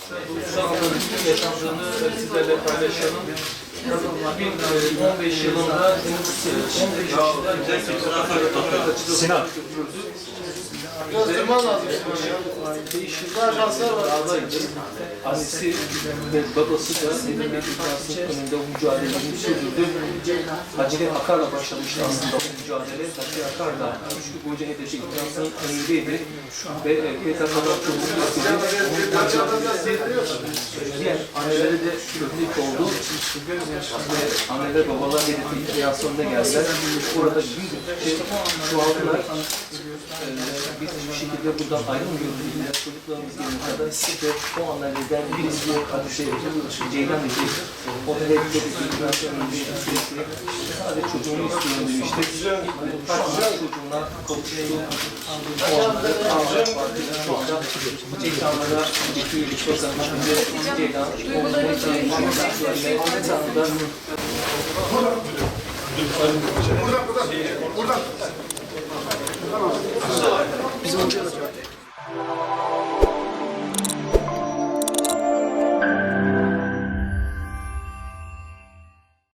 Şu anda bütün yaşandığını sizlerle paylaşalım. 2015 yılında 15 yaşında Sinan. Göstermen lazım. Daha şanslar var. Annesi ve babası da Edirne İlkası'nın önünde o mücadelelerini sürdürdü. Hacı Akar'la başlamıştı aslında o mücadele. Hacı Akar da 3 gün boyunca Edirne İlkası'nın önündeydi. Ve PKK'dan çözümünü istedi. Diğer annelere de örnek oldu. Ve anneler babalar hedefi kreasyonuna geldiler. Orada büyükçe çoğaldılar. Biz hiçbir şekilde buradan ayrılmıyoruz. Çocuklarımız gelene kadar ve o annelerden birisi kardeşi Ceylan dedi. O da hep kreasyonun sürekli sadece çocuğunu istiyorum demişti. Şu anda çocuğuna kavuştu. O anları Ağlar Partisi şu anda Ceylanlara getiriyoruz. Ceylan, oğlunun Buradan. Bizim